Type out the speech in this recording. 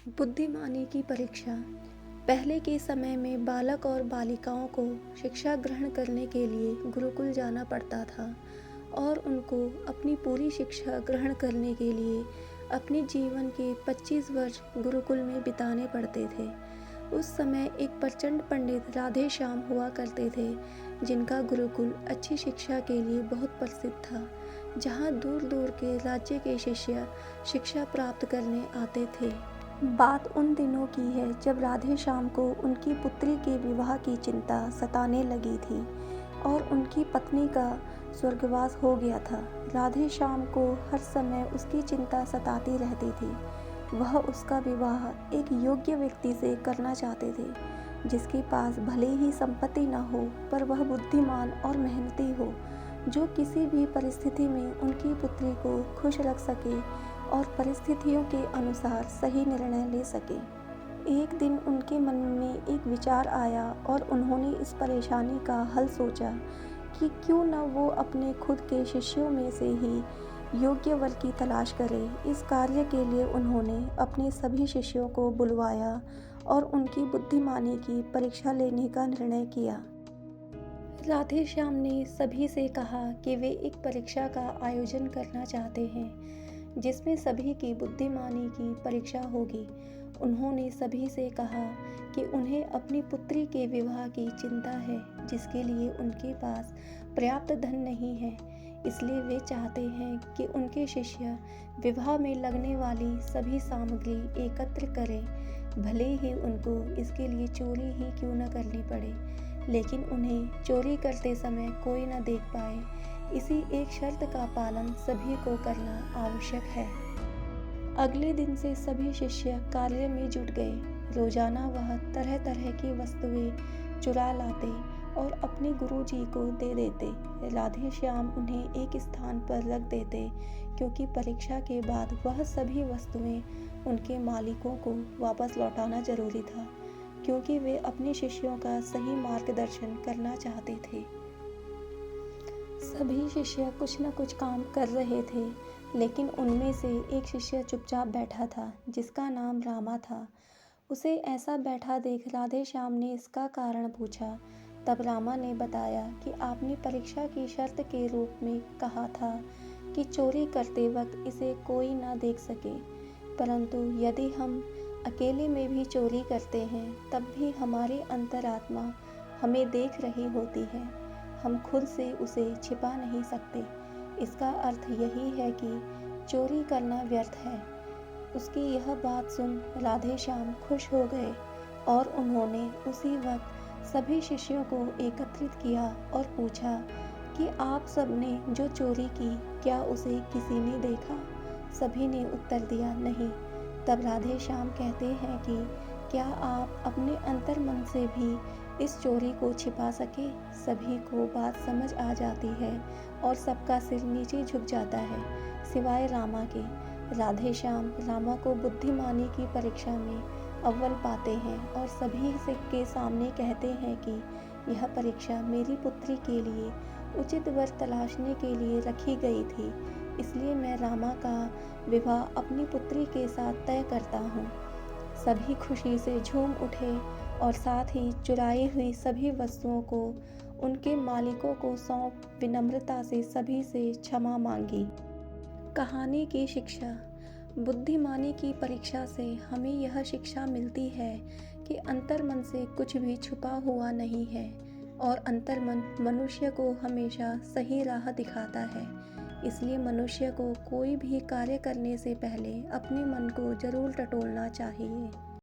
बुद्धिमानी की परीक्षा। पहले के समय में बालक और बालिकाओं को शिक्षा ग्रहण करने के लिए गुरुकुल जाना पड़ता था और उनको अपनी पूरी शिक्षा ग्रहण करने के लिए अपने जीवन के 25 वर्ष गुरुकुल में बिताने पड़ते थे। उस समय एक प्रचंड पंडित राधे श्याम हुआ करते थे, जिनका गुरुकुल अच्छी शिक्षा के लिए बहुत प्रसिद्ध था, जहाँ दूर दूर के राज्य के शिष्य शिक्षा प्राप्त करने आते थे। बात उन दिनों की है जब राधे श्याम को उनकी पुत्री के विवाह की चिंता सताने लगी थी और उनकी पत्नी का स्वर्गवास हो गया था। राधे श्याम को हर समय उसकी चिंता सताती रहती थी। वह उसका विवाह एक योग्य व्यक्ति से करना चाहते थे, जिसके पास भले ही संपत्ति न हो पर वह बुद्धिमान और मेहनती हो, जो किसी भी परिस्थिति में उनकी पुत्री को खुश रख सके और परिस्थितियों के अनुसार सही निर्णय ले सके। एक दिन उनके मन में एक विचार आया और उन्होंने इस परेशानी का हल सोचा कि क्यों न वो अपने खुद के शिष्यों में से ही योग्य वर की तलाश करें। इस कार्य के लिए उन्होंने अपने सभी शिष्यों को बुलवाया और उनकी बुद्धिमानी की परीक्षा लेने का निर्णय किया। राधे श्याम ने सभी से कहा कि वे एक परीक्षा का आयोजन करना चाहते हैं, जिसमें सभी की बुद्धिमानी की परीक्षा होगी। उन्होंने सभी से कहा कि उन्हें अपनी पुत्री के विवाह की चिंता है, जिसके लिए उनके पास पर्याप्त धन नहीं है। इसलिए वे चाहते हैं कि उनके शिष्य विवाह में लगने वाली सभी सामग्री एकत्र करें, भले ही उनको इसके लिए चोरी ही क्यों न करनी पड़े, लेकिन उन्हें चोरी करते समय कोई न देख पाए। इसी एक शर्त का पालन सभी को करना आवश्यक है। अगले दिन से सभी शिष्य कार्य में जुट गए। रोजाना वह तरह तरह की वस्तुएं चुरा लाते और अपने गुरुजी को दे देते। राधे श्याम उन्हें एक स्थान पर रख देते, क्योंकि परीक्षा के बाद वह सभी वस्तुएं उनके मालिकों को वापस लौटाना जरूरी था, क्योंकि वे अपने शिष्यों का सही मार्गदर्शन करना चाहते थे। सभी शिष्य कुछ न कुछ काम कर रहे थे, लेकिन उनमें से एक शिष्य चुपचाप बैठा था, जिसका नाम रामा था। उसे ऐसा बैठा देख राधे श्याम ने इसका कारण पूछा। तब रामा ने बताया कि आपने परीक्षा की शर्त के रूप में कहा था कि चोरी करते वक्त इसे कोई ना देख सके, परंतु यदि हम अकेले में भी चोरी करते हैं तब भी हमारी अंतरात्मा हमें देख रही होती है। हम खुद से उसे छिपा नहीं सकते। इसका अर्थ यही है कि चोरी करना व्यर्थ है। उसकी यह बात सुन राधे श्याम खुश हो गए और उन्होंने उसी वक्त सभी शिष्यों को एकत्रित किया और पूछा कि आप सबने जो चोरी की, क्या उसे किसी ने देखा? सभी ने उत्तर दिया, नहीं। तब राधे श्याम कहते हैं कि क्या आप अपने अंतर्मन से भी इस चोरी को छिपा सके? सभी को बात समझ आ जाती है और सबका सिर नीचे झुक जाता है, सिवाय रामा के। राधे श्याम रामा को बुद्धिमानी की परीक्षा में अव्वल पाते हैं और सभी से के सामने कहते हैं कि यह परीक्षा मेरी पुत्री के लिए उचित वर तलाशने के लिए रखी गई थी, इसलिए मैं रामा का विवाह अपनी पुत्री के साथ तय करता हूँ। सभी खुशी से झूम उठे और साथ ही चुराई हुई सभी वस्तुओं को उनके मालिकों को सौंप विनम्रता से सभी से क्षमा मांगी। कहानी की शिक्षा। बुद्धिमानी की परीक्षा से हमें यह शिक्षा मिलती है कि अंतर्मन से कुछ भी छुपा हुआ नहीं है और अंतर्मन मनुष्य को हमेशा सही राह दिखाता है। इसलिए मनुष्य को कोई भी कार्य करने से पहले अपने मन को जरूर टटोलना चाहिए।